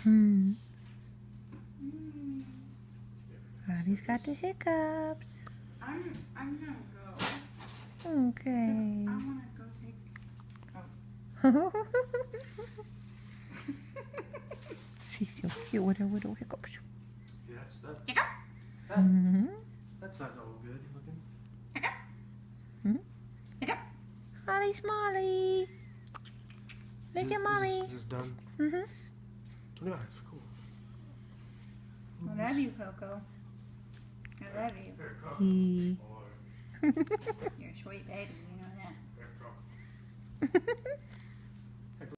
Hmm. Riley's got the hiccups. I'm gonna go. Okay. I wanna go take. She's so cute with her little hiccups. Yeah, that's that. Hiccup. Mm-hmm. That's not all good looking. Hiccup. Hmm? Hiccup. Holly Smiley. Look at mommy. Is this done? Mm-hmm. 29. Cool. I love you, Coco. I love you. He. You're a sweet baby, you know that.